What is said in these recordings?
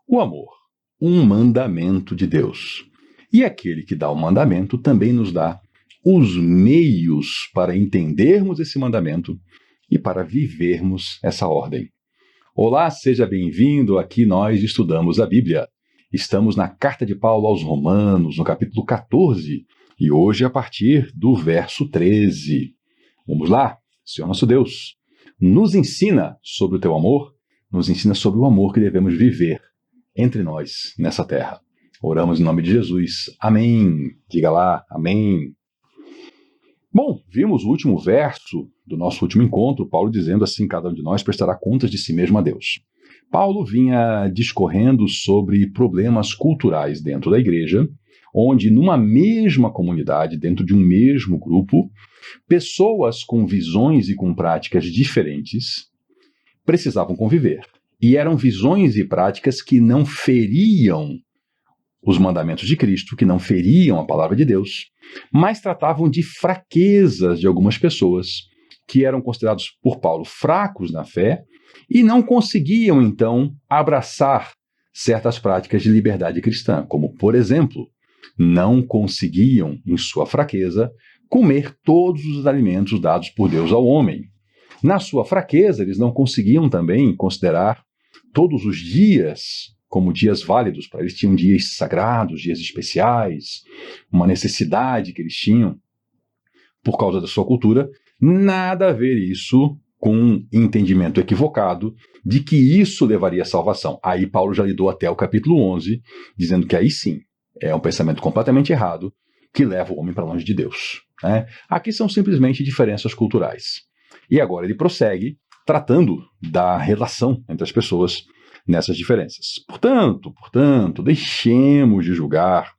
O amor, um mandamento de Deus. E aquele que dá o mandamento também nos dá os meios para entendermos esse mandamento e para vivermos essa ordem. Olá, seja bem-vindo, aqui nós estudamos a Bíblia. Estamos na Carta de Paulo aos Romanos, no capítulo 14, e hoje a partir do verso 13. Vamos lá, Senhor nosso Deus, nos ensina sobre o teu amor, nos ensina sobre o amor que devemos viver entre nós nessa terra. Oramos em nome de Jesus. Amém. Diga lá, amém. Bom, vimos o último verso do nosso último encontro, Paulo dizendo assim, cada um de nós prestará contas de si mesmo a Deus. Paulo vinha discorrendo sobre problemas culturais dentro da igreja, onde numa mesma comunidade, dentro de um mesmo grupo, pessoas com visões e com práticas diferentes precisavam conviver. E eram visões e práticas que não feriam os mandamentos de Cristo, que não feriam a palavra de Deus, mas tratavam de fraquezas de algumas pessoas que eram considerados por Paulo fracos na fé e não conseguiam, então, abraçar certas práticas de liberdade cristã, como, por exemplo, não conseguiam, em sua fraqueza, comer todos os alimentos dados por Deus ao homem. Na sua fraqueza, eles não conseguiam também considerar todos os dias como dias válidos, para eles tinham dias sagrados, dias especiais, uma necessidade que eles tinham por causa da sua cultura. Nada a ver isso com um entendimento equivocado de que isso levaria à salvação. Aí Paulo já lidou até o capítulo 11, dizendo que aí sim, é um pensamento completamente errado que leva o homem para longe de Deus. Né? Aqui são simplesmente diferenças culturais. E agora ele prossegue tratando da relação entre as pessoas nessas diferenças. Portanto, deixemos de julgar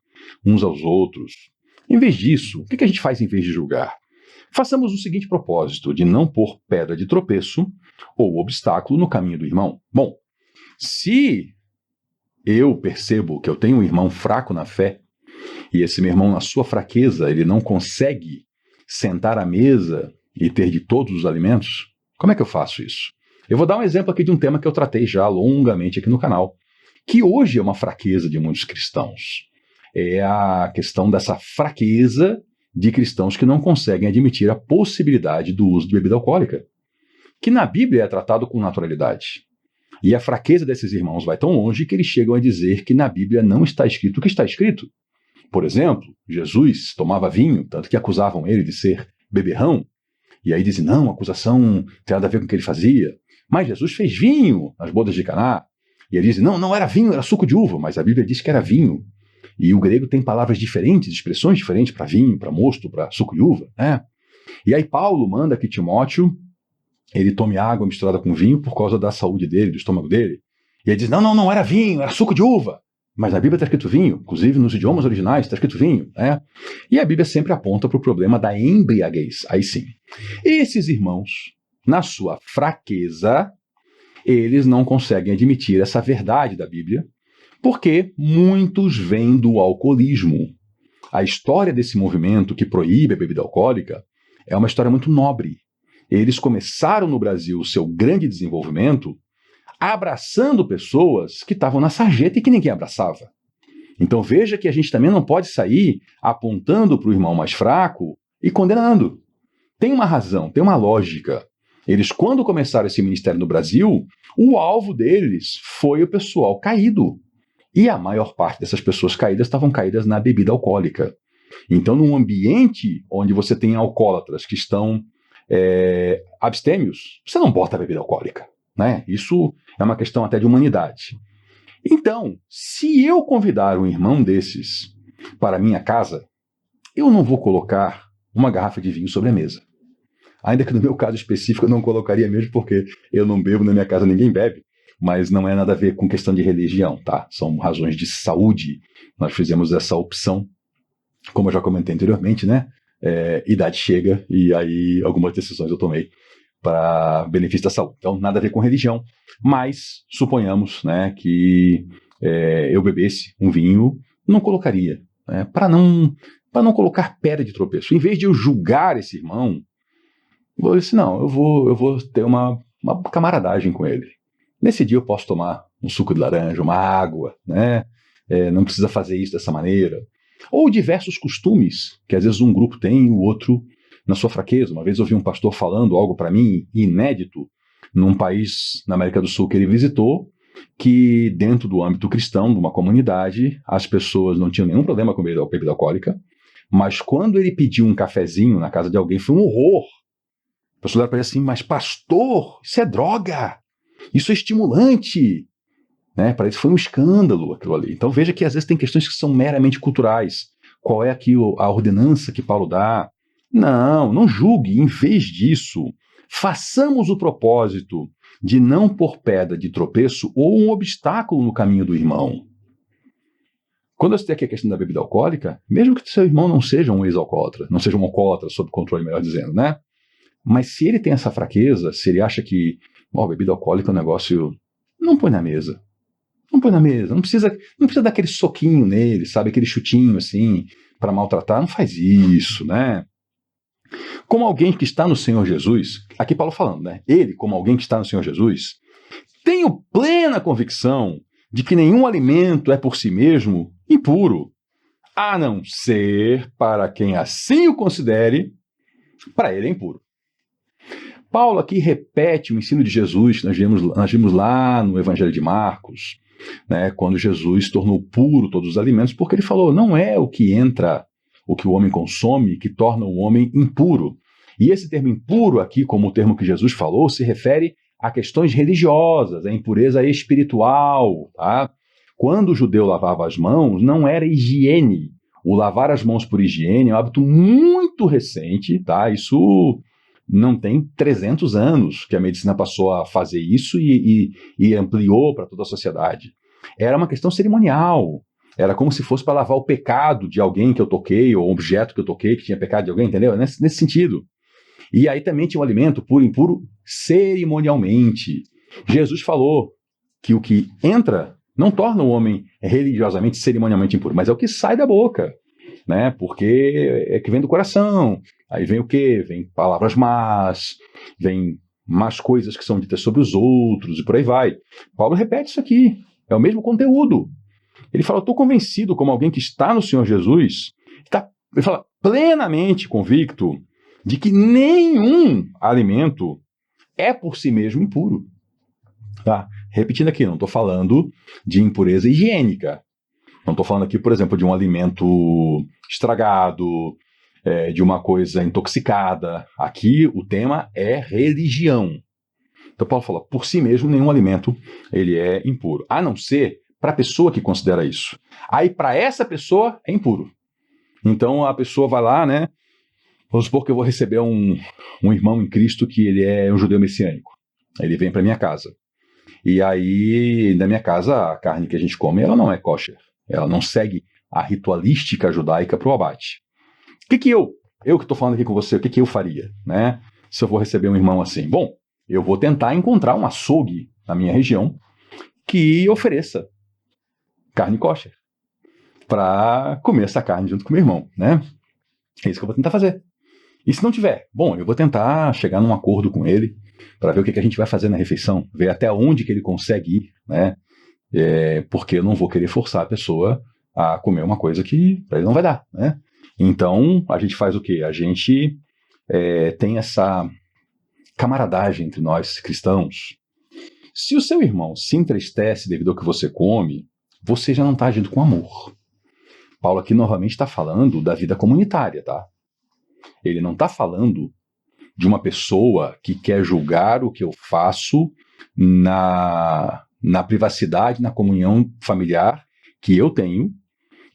uns aos outros. Em vez disso, o que a gente faz em vez de julgar? Façamos o seguinte propósito, de não pôr pedra de tropeço ou obstáculo no caminho do irmão. Bom, se eu percebo que eu tenho um irmão fraco na fé, e esse meu irmão, na sua fraqueza, ele não consegue sentar à mesa e ter de todos os alimentos, como é que eu faço isso? Eu vou dar um exemplo aqui de um tema que eu tratei já longamente aqui no canal, que hoje é uma fraqueza de muitos cristãos. É a questão dessa fraqueza de cristãos que não conseguem admitir a possibilidade do uso de bebida alcoólica, que na Bíblia é tratado com naturalidade. E a fraqueza desses irmãos vai tão longe que eles chegam a dizer que na Bíblia não está escrito o que está escrito. Por exemplo, Jesus tomava vinho, tanto que acusavam ele de ser beberrão, e aí dizem, não, a acusação tem nada a ver com o que ele fazia. Mas Jesus fez vinho nas bodas de Caná. E ele diz, não era vinho, era suco de uva, mas a Bíblia diz que era vinho. E o grego tem palavras diferentes, expressões diferentes para vinho, para mosto, para suco de uva. Né? E aí Paulo manda que Timóteo ele tome água misturada com vinho por causa da saúde dele, do estômago dele. E ele diz, não era vinho, era suco de uva. Mas na Bíblia está escrito vinho, inclusive nos idiomas originais está escrito vinho. Né? E a Bíblia sempre aponta para o problema da embriaguez. Aí sim. Esses irmãos, na sua fraqueza, eles não conseguem admitir essa verdade da Bíblia, porque muitos vêm do alcoolismo. A história desse movimento que proíbe a bebida alcoólica é uma história muito nobre. Eles começaram no Brasil o seu grande desenvolvimento abraçando pessoas que estavam na sarjeta e que ninguém abraçava. Então veja que a gente também não pode sair apontando para o irmão mais fraco e condenando. Tem uma razão, tem uma lógica. Eles, quando começaram esse ministério no Brasil, o alvo deles foi o pessoal caído. E a maior parte dessas pessoas caídas estavam caídas na bebida alcoólica. Então, num ambiente onde você tem alcoólatras que estão abstêmios, você não bota a bebida alcoólica. Né? Isso é uma questão até de humanidade. Então, se eu convidar um irmão desses para a minha casa, eu não vou colocar uma garrafa de vinho sobre a mesa. Ainda que no meu caso específico eu não colocaria mesmo, porque eu não bebo, na minha casa ninguém bebe, mas não é nada a ver com questão de religião, tá? São razões de saúde. Nós fizemos essa opção, como eu já comentei anteriormente, né? Idade chega e aí algumas decisões eu tomei para benefício da saúde. Então, nada a ver com religião, mas suponhamos, né, que eu bebesse um vinho, não colocaria, né, para não colocar pedra de tropeço. Em vez de eu julgar esse irmão, eu disse, não, eu vou ter uma camaradagem com ele. Nesse dia eu posso tomar um suco de laranja, uma água, né? Não precisa fazer isso dessa maneira. Ou diversos costumes que às vezes um grupo tem e o outro na sua fraqueza. Uma vez eu ouvi um pastor falando algo para mim inédito num país na América do Sul que ele visitou, que dentro do âmbito cristão, de uma comunidade, as pessoas não tinham nenhum problema com bebida alcoólica, mas quando ele pediu um cafezinho na casa de alguém, foi um horror. A pessoa olhava para ele assim, mas pastor, isso é droga, isso é estimulante. Né? Para isso foi um escândalo aquilo ali. Então veja que às vezes tem questões que são meramente culturais. Qual é aqui a ordenança que Paulo dá? Não julgue. Em vez disso, façamos o propósito de não pôr pedra de tropeço ou um obstáculo no caminho do irmão. Quando eu citei aqui a questão da bebida alcoólica, mesmo que seu irmão não seja um ex-alcoólatra, não seja um alcoólatra sob controle, melhor dizendo, né? Mas se ele tem essa fraqueza, se ele acha que bebida alcoólica é um negócio, não põe na mesa. Não põe na mesa, não precisa dar aquele soquinho nele, sabe, aquele chutinho assim, para maltratar, não faz isso, né? Como alguém que está no Senhor Jesus, aqui Paulo falando, né? Ele, como alguém que está no Senhor Jesus, tenho plena convicção de que nenhum alimento é por si mesmo impuro, a não ser para quem assim o considere, para ele é impuro. Paulo aqui repete o ensino de Jesus, nós vimos lá no Evangelho de Marcos, né, quando Jesus tornou puro todos os alimentos, porque ele falou, não é o que entra, o que o homem consome, que torna o homem impuro. E esse termo impuro aqui, como o termo que Jesus falou, se refere a questões religiosas, a impureza espiritual. Tá? Quando o judeu lavava as mãos, não era higiene. O lavar as mãos por higiene é um hábito muito recente, tá? Isso não tem 300 anos que a medicina passou a fazer isso e ampliou para toda a sociedade. Era uma questão cerimonial. Era como se fosse para lavar o pecado de alguém que eu toquei, ou um objeto que eu toquei que tinha pecado de alguém, entendeu? Nesse sentido. E aí também tinha um alimento puro e impuro cerimonialmente. Jesus falou que o que entra não torna o homem religiosamente, cerimonialmente impuro, mas é o que sai da boca, né? Porque é que vem do coração. Aí vem o quê? Vem palavras más, vem más coisas que são ditas sobre os outros e por aí vai. Paulo repete isso aqui, é o mesmo conteúdo. Ele fala, estou convencido como alguém que está no Senhor Jesus, ele fala plenamente convicto de que nenhum alimento é por si mesmo impuro. Tá? Repetindo aqui, não estou falando de impureza higiênica. Não estou falando aqui, por exemplo, de um alimento estragado, de uma coisa intoxicada. Aqui o tema é religião. Então Paulo fala, por si mesmo, nenhum alimento ele é impuro. A não ser para a pessoa que considera isso. Aí para essa pessoa é impuro. Então a pessoa vai lá, né? Vamos supor que eu vou receber um irmão em Cristo que ele é um judeu messiânico. Ele vem para minha casa. E aí, na minha casa, a carne que a gente come, ela não é kosher. Ela não segue a ritualística judaica para o abate. O que eu que estou falando aqui com você, o que eu faria, né? Se eu vou receber um irmão assim? Bom, eu vou tentar encontrar um açougue na minha região que ofereça carne kosher para comer essa carne junto com o meu irmão, né? É isso que eu vou tentar fazer. E se não tiver, bom, eu vou tentar chegar num acordo com ele para ver o que a gente vai fazer na refeição, ver até onde que ele consegue ir, né? Porque eu não vou querer forçar a pessoa a comer uma coisa que para ele não vai dar, né? Então, a gente faz o quê? A gente tem essa camaradagem entre nós cristãos. Se o seu irmão se entristece devido ao que você come, você já não está agindo com amor. Paulo aqui novamente está falando da vida comunitária, tá? Ele não está falando de uma pessoa que quer julgar o que eu faço na privacidade, na comunhão familiar que eu tenho,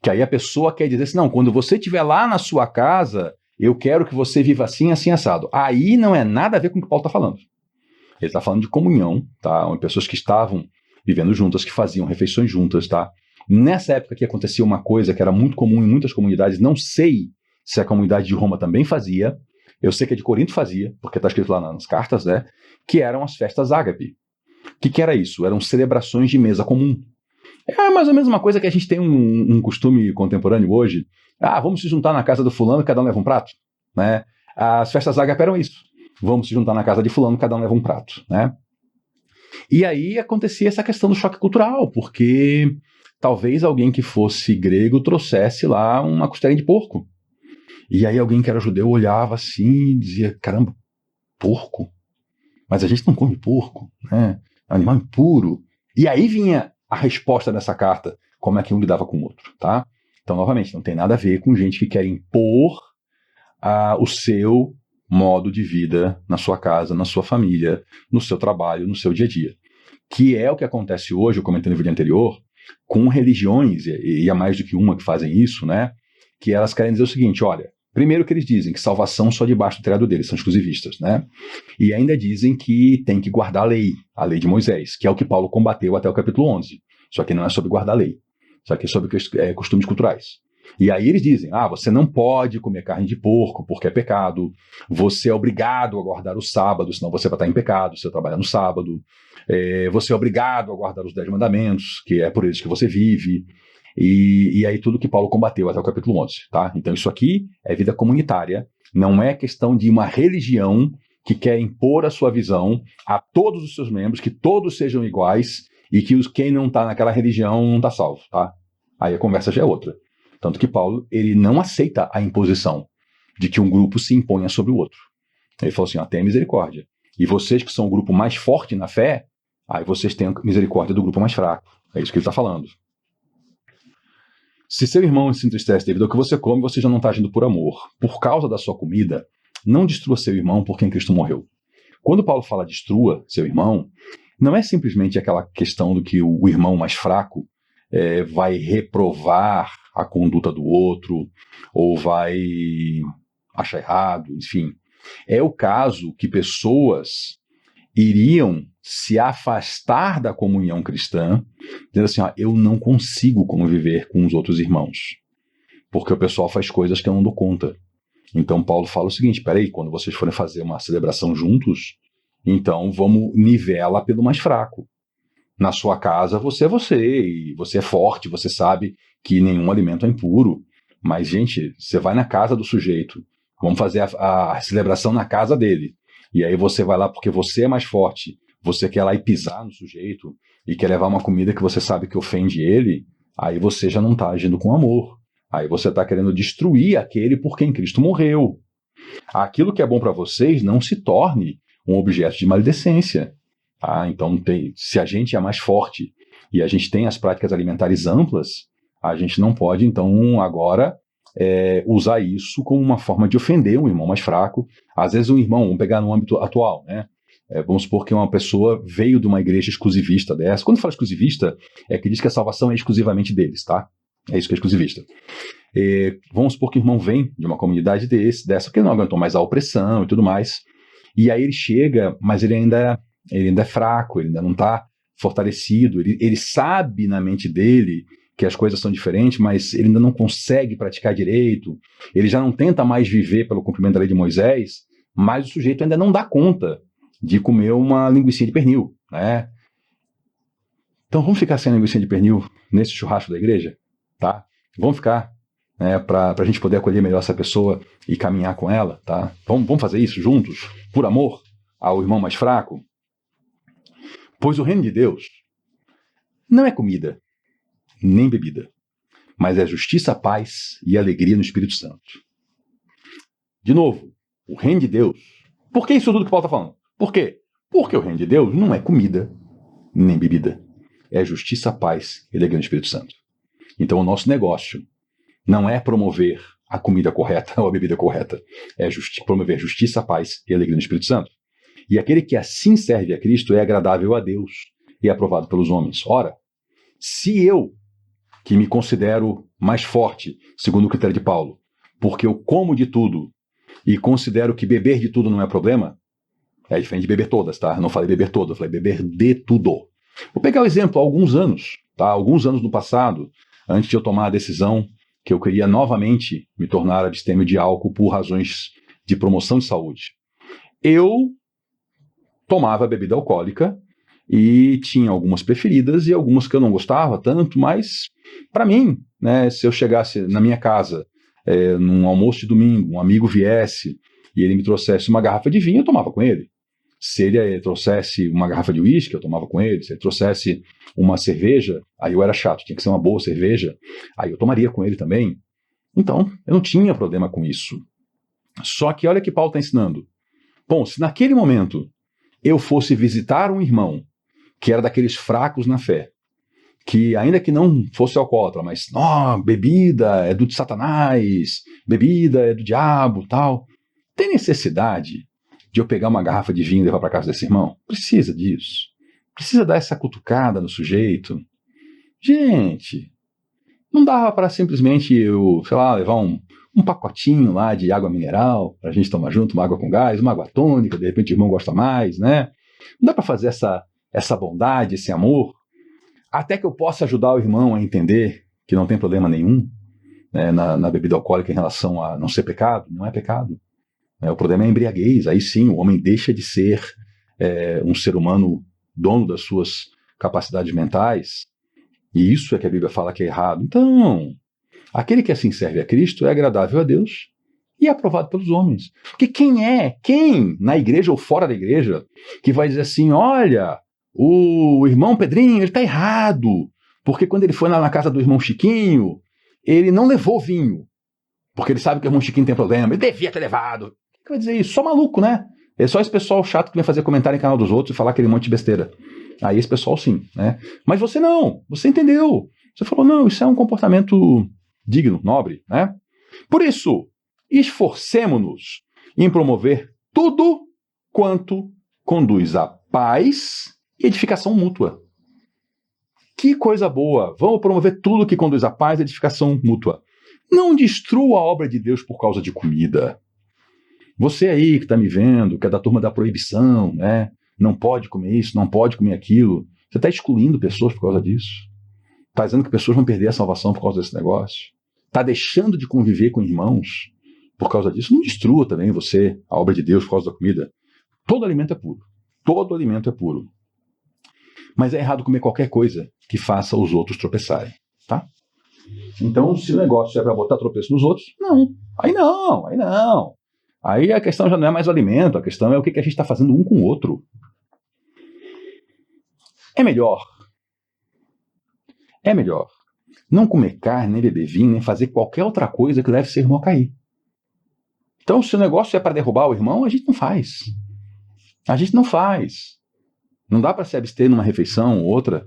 que aí a pessoa quer dizer assim, não, quando você estiver lá na sua casa, eu quero que você viva assim, assim, assado. Aí não é nada a ver com o que Paulo está falando. Ele está falando de comunhão, tá? Pessoas que estavam vivendo juntas, que faziam refeições juntas, tá? Nessa época que acontecia uma coisa que era muito comum em muitas comunidades, não sei se a comunidade de Roma também fazia, eu sei que a de Corinto fazia, porque está escrito lá nas cartas, né? Que eram as festas ágape. O que era isso? Eram celebrações de mesa comum. É mais ou menos uma coisa que a gente tem um costume contemporâneo hoje. Vamos se juntar na casa do fulano, cada um leva um prato, né? As festas ágape eram isso. Vamos se juntar na casa de fulano, cada um leva um prato, né? E aí acontecia essa questão do choque cultural, porque talvez alguém que fosse grego trouxesse lá uma costelinha de porco. E aí alguém que era judeu olhava assim e dizia, caramba, porco? Mas a gente não come porco, né? É um animal impuro. E aí vinha a resposta dessa carta, como é que um lidava com o outro, tá? Então, novamente, não tem nada a ver com gente que quer impor o seu modo de vida na sua casa, na sua família, no seu trabalho, no seu dia a dia. Que é o que acontece hoje, eu comentei no vídeo anterior, com religiões, e há mais do que uma que fazem isso, né? Que elas querem dizer o seguinte, olha, primeiro que eles dizem que salvação só debaixo do telhado deles, são exclusivistas, né? E ainda dizem que tem que guardar a lei de Moisés, que é o que Paulo combateu até o capítulo 11. Só que não é sobre guardar a lei, só que é sobre costumes culturais. E aí eles dizem, você não pode comer carne de porco porque é pecado, você é obrigado a guardar o sábado, senão você vai estar em pecado, se você trabalhar no sábado, você é obrigado a guardar os 10 mandamentos, que é por eles que você vive, e aí tudo que Paulo combateu até o capítulo 11, tá? Então isso aqui é vida comunitária, não é questão de uma religião que quer impor a sua visão a todos os seus membros, que todos sejam iguais, e que quem não está naquela religião não está salvo, tá? Aí a conversa já é outra. Tanto que Paulo, ele não aceita a imposição de que um grupo se imponha sobre o outro. Ele falou assim, tenha misericórdia. E vocês que são o grupo mais forte na fé, aí vocês têm misericórdia do grupo mais fraco. É isso que ele está falando. Se seu irmão se entristece devido ao que você come, você já não está agindo por amor. Por causa da sua comida, não destrua seu irmão por quem Cristo morreu. Quando Paulo fala destrua seu irmão, não é simplesmente aquela questão do que o irmão mais fraco vai reprovar a conduta do outro, ou vai achar errado, enfim. É o caso que pessoas iriam se afastar da comunhão cristã, dizendo assim, eu não consigo conviver com os outros irmãos, porque o pessoal faz coisas que eu não dou conta. Então Paulo fala o seguinte, peraí, quando vocês forem fazer uma celebração juntos, então vamos nivelar pelo mais fraco. Na sua casa você é você, e você é forte, você sabe que nenhum alimento é impuro, mas gente, você vai na casa do sujeito, vamos fazer a celebração na casa dele, e aí você vai lá porque você é mais forte, você quer lá e pisar no sujeito, e quer levar uma comida que você sabe que ofende ele, aí você já não está agindo com amor. Aí você está querendo destruir aquele por quem Cristo morreu. Aquilo que é bom para vocês não se torne um objeto de maledicência. Tá? Então, se a gente é mais forte e a gente tem as práticas alimentares amplas, a gente não pode, então, agora usar isso como uma forma de ofender um irmão mais fraco. Às vezes um irmão, vamos pegar no âmbito atual, né? Vamos supor que uma pessoa veio de uma igreja exclusivista dessa. Quando fala exclusivista, é que diz que a salvação é exclusivamente deles, tá? É isso que é exclusivista. Vamos supor que o irmão vem de uma comunidade dessa, porque não aguentou mais a opressão e tudo mais. E aí ele chega, mas ele ainda é fraco, ele ainda não está fortalecido. Ele sabe na mente dele que as coisas são diferentes, mas ele ainda não consegue praticar direito. Ele já não tenta mais viver pelo cumprimento da lei de Moisés, mas o sujeito ainda não dá conta de comer uma linguiça de pernil, né? Então vamos ficar sem a linguiça de pernil nesse churrasco da igreja? Tá? Vamos ficar, né, para a gente poder acolher melhor essa pessoa e caminhar com ela, tá? Vamos fazer isso juntos, por amor ao irmão mais fraco? Pois o reino de Deus não é comida, nem bebida, mas é justiça, paz e alegria no Espírito Santo. De novo, o reino de Deus. Por que isso tudo que Paulo está falando? Por quê? Porque o reino de Deus não é comida, nem bebida. É justiça, paz e alegria no Espírito Santo. Então o nosso negócio não é promover a comida correta ou a bebida correta. É promover justiça, paz e alegria no Espírito Santo. E aquele que assim serve a Cristo é agradável a Deus e aprovado pelos homens. Ora, se eu, que me considero mais forte, segundo o critério de Paulo, porque eu como de tudo e considero que beber de tudo não é problema, é diferente de beber todas, tá? Eu não falei beber todas, eu falei beber de tudo. Vou pegar o exemplo, há alguns anos, tá? Alguns anos no passado, antes de eu tomar a decisão que eu queria novamente me tornar abstêmio de álcool por razões de promoção de saúde. Eu tomava bebida alcoólica e tinha algumas preferidas e algumas que eu não gostava tanto, mas para mim, né, se eu chegasse na minha casa num almoço de domingo, um amigo viesse e ele me trouxesse uma garrafa de vinho, eu tomava com ele. Se ele trouxesse uma garrafa de uísque, eu tomava com ele. Se ele trouxesse uma cerveja, aí eu era chato, tinha que ser uma boa cerveja, aí eu tomaria com ele também. Então, eu não tinha problema com isso. Só que olha que Paulo está ensinando. Bom, se naquele momento eu fosse visitar um irmão que era daqueles fracos na fé, que ainda que não fosse alcoólatra, mas bebida é do Satanás, bebida é do diabo, tal. Tem necessidade de eu pegar uma garrafa de vinho e levar para casa desse irmão? Precisa disso. Precisa dar essa cutucada no sujeito. Gente, não dava para simplesmente eu, sei lá, levar um pacotinho lá de água mineral para a gente tomar junto, uma água com gás, uma água tônica, de repente o irmão gosta mais, né? Não dá para fazer essa bondade, esse amor, até que eu possa ajudar o irmão a entender que não tem problema nenhum, né, na bebida alcoólica em relação a não ser pecado. Não é pecado. O problema é a embriaguez. Aí sim, o homem deixa de ser um ser humano dono das suas capacidades mentais, e isso é que a Bíblia fala que é errado. Então, aquele que assim serve a Cristo é agradável a Deus e é aprovado pelos homens. Porque quem na igreja ou fora da igreja, que vai dizer assim, olha, o irmão Pedrinho, ele está errado, porque quando ele foi lá na casa do irmão Chiquinho, ele não levou vinho, porque ele sabe que o irmão Chiquinho tem problema, ele devia ter levado. Que vai dizer isso? Só maluco, né? É só esse pessoal chato que vem fazer comentário em canal dos outros e falar aquele monte de besteira. Aí esse pessoal sim, né? Mas você não, você entendeu. Você falou, não, isso é um comportamento digno, nobre, né? Por isso, esforcemo-nos em promover tudo quanto conduz à paz e edificação mútua. Que coisa boa! Vamos promover tudo que conduz à paz e edificação mútua. Não destrua a obra de Deus por causa de comida. Você aí que está me vendo, que é da turma da proibição, né? Não pode comer isso, não pode comer aquilo. Você está excluindo pessoas por causa disso. Está dizendo que pessoas vão perder a salvação por causa desse negócio. Está deixando de conviver com irmãos por causa disso. Não destrua também você a obra de Deus por causa da comida. Todo alimento é puro. Todo alimento é puro. Mas é errado comer qualquer coisa que faça os outros tropeçarem, tá? Então, se o negócio é para botar tropeço nos outros, não. Aí não, aí não. Aí a questão já não é mais o alimento, a questão é o que a gente está fazendo um com o outro. É melhor não comer carne, nem beber vinho, nem fazer qualquer outra coisa que leve seu irmão a cair. Então, se o negócio é para derrubar o irmão, a gente não faz. A gente não faz. Não dá para se abster numa refeição ou outra.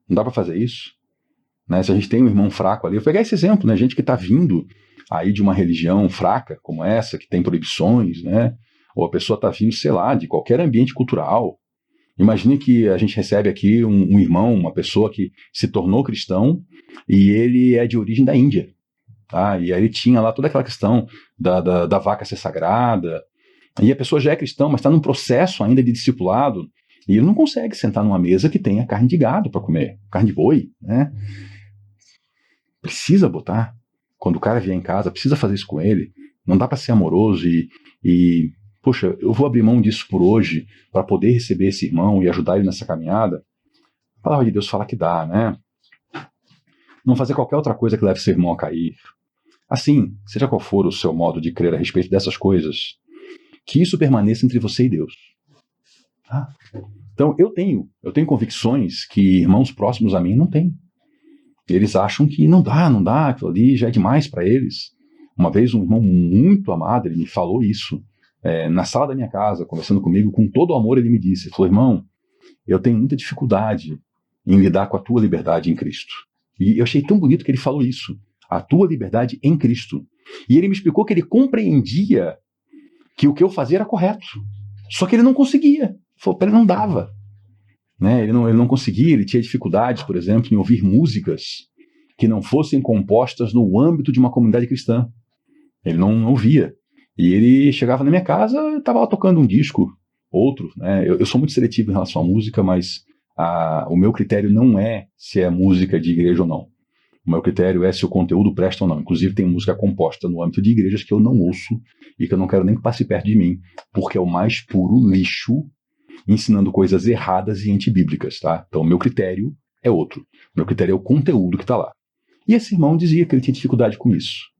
Não dá para fazer isso. Né? Se a gente tem um irmão fraco ali, eu vou pegar esse exemplo, né? Gente que está vindo aí de uma religião fraca como essa, que tem proibições, né? Ou a pessoa está vindo, sei lá, de qualquer ambiente cultural. Imagine que a gente recebe aqui um irmão, uma pessoa que se tornou cristão e ele é de origem da Índia. Tá? E aí ele tinha lá toda aquela questão da vaca ser sagrada. E a pessoa já é cristã, mas está num processo ainda de discipulado e ele não consegue sentar numa mesa que tenha carne de gado para comer, carne de boi, né? Precisa botar. Quando o cara vier em casa, precisa fazer isso com ele. Não dá para ser amoroso e poxa, eu vou abrir mão disso por hoje para poder receber esse irmão e ajudar ele nessa caminhada. A palavra de Deus fala que dá, né? Não fazer qualquer outra coisa que leve seu irmão a cair. Assim, seja qual for o seu modo de crer a respeito dessas coisas, que isso permaneça entre você e Deus. Ah. Então, eu tenho convicções que irmãos próximos a mim não têm. Eles acham que não dá, aquilo ali já é demais para eles. Uma vez um irmão muito amado, ele me falou isso, na sala da minha casa, conversando comigo, com todo o amor ele me disse, ele falou, irmão, eu tenho muita dificuldade em lidar com a tua liberdade em Cristo. E eu achei tão bonito que ele falou isso, a tua liberdade em Cristo. E ele me explicou que ele compreendia que o que eu fazia era correto, só que ele não conseguia. Ele falou, para ele não dava. Né? Ele não conseguia, ele tinha dificuldades, por exemplo, em ouvir músicas que não fossem compostas no âmbito de uma comunidade cristã. Ele não ouvia. E ele chegava na minha casa e estava lá tocando um disco, outro. Né? Eu sou muito seletivo em relação à música, mas o meu critério não é se é música de igreja ou não. O meu critério é se o conteúdo presta ou não. Inclusive tem música composta no âmbito de igrejas que eu não ouço e que eu não quero nem que passe perto de mim, porque é o mais puro lixo, ensinando coisas erradas e antibíblicas, tá? Então o meu critério é outro. O meu critério é o conteúdo que está lá. E esse irmão dizia que ele tinha dificuldade com isso.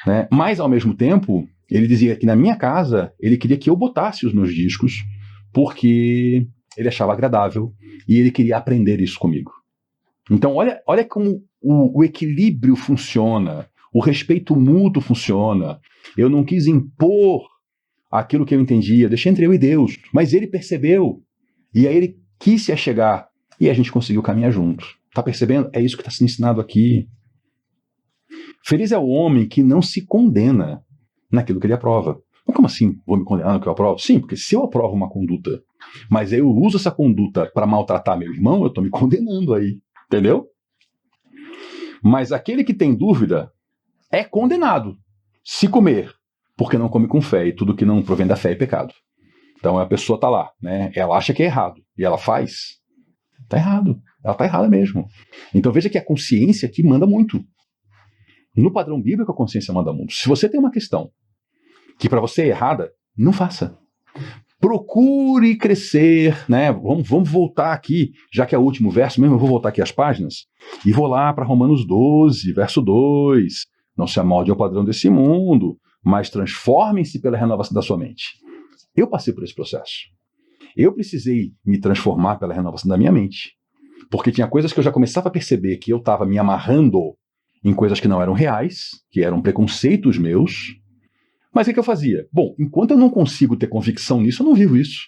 Né? Mas, ao mesmo tempo, ele dizia que na minha casa, ele queria que eu botasse os meus discos porque ele achava agradável e ele queria aprender isso comigo. Então, olha como o equilíbrio funciona, o respeito mútuo funciona. Eu não quis impor aquilo que eu entendia, deixei entre eu e Deus, mas ele percebeu, e aí ele quis se achegar, e a gente conseguiu caminhar juntos. Tá percebendo? É isso que está sendo ensinado aqui. Feliz é o homem que não se condena naquilo que ele aprova. Mas como assim vou me condenar no que eu aprovo? Sim, porque se eu aprovo uma conduta, mas eu uso essa conduta para maltratar meu irmão, eu estou me condenando aí, entendeu? Mas aquele que tem dúvida é condenado se comer, porque não come com fé, e tudo que não provém da fé é pecado. Então a pessoa está lá, né? Ela acha que é errado, e ela faz. Está errado, ela está errada mesmo. Então veja que a consciência aqui manda muito. No padrão bíblico, a consciência manda muito. Se você tem uma questão que para você é errada, não faça. Procure crescer, né? Vamos voltar aqui, já que é o último verso mesmo, eu vou voltar aqui às páginas, e vou lá para Romanos 12, verso 2. Não se amolde ao padrão desse mundo, mas transformem-se pela renovação da sua mente. Eu passei por esse processo. Eu precisei me transformar pela renovação da minha mente, porque tinha coisas que eu já começava a perceber que eu estava me amarrando em coisas que não eram reais, que eram preconceitos meus. Mas o que eu fazia? Bom, enquanto eu não consigo ter convicção nisso, eu não vivo isso.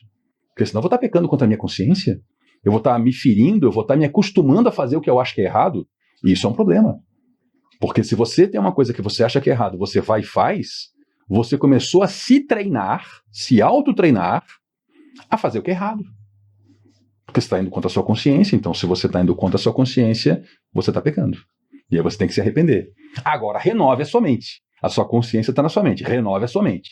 Porque senão eu vou estar pecando contra a minha consciência, eu vou estar me ferindo, eu vou estar me acostumando a fazer o que eu acho que é errado, e isso é um problema. Porque se você tem uma coisa que você acha que é errado, você vai e faz, você começou a se treinar, se autotreinar, a fazer o que é errado. Porque você está indo contra a sua consciência, então se você está indo contra a sua consciência, você está pecando. E aí você tem que se arrepender. Agora, renove a sua mente. A sua consciência está na sua mente. Renove a sua mente.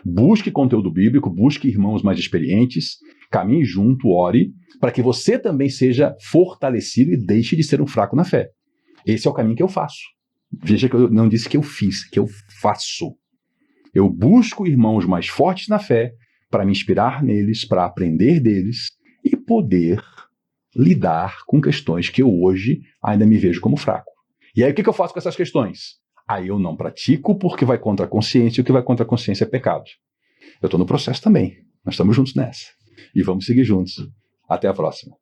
Busque conteúdo bíblico, busque irmãos mais experientes, caminhe junto, ore, para que você também seja fortalecido e deixe de ser um fraco na fé. Esse é o caminho que eu faço. Veja que eu não disse que eu fiz, que eu faço. Eu busco irmãos mais fortes na fé para me inspirar neles, para aprender deles e poder lidar com questões que eu hoje ainda me vejo como fraco. E aí o que eu faço com essas questões? Aí eu não pratico porque vai contra a consciência, e o que vai contra a consciência é pecado. Eu estou no processo também. Nós estamos juntos nessa. E vamos seguir juntos. Até a próxima.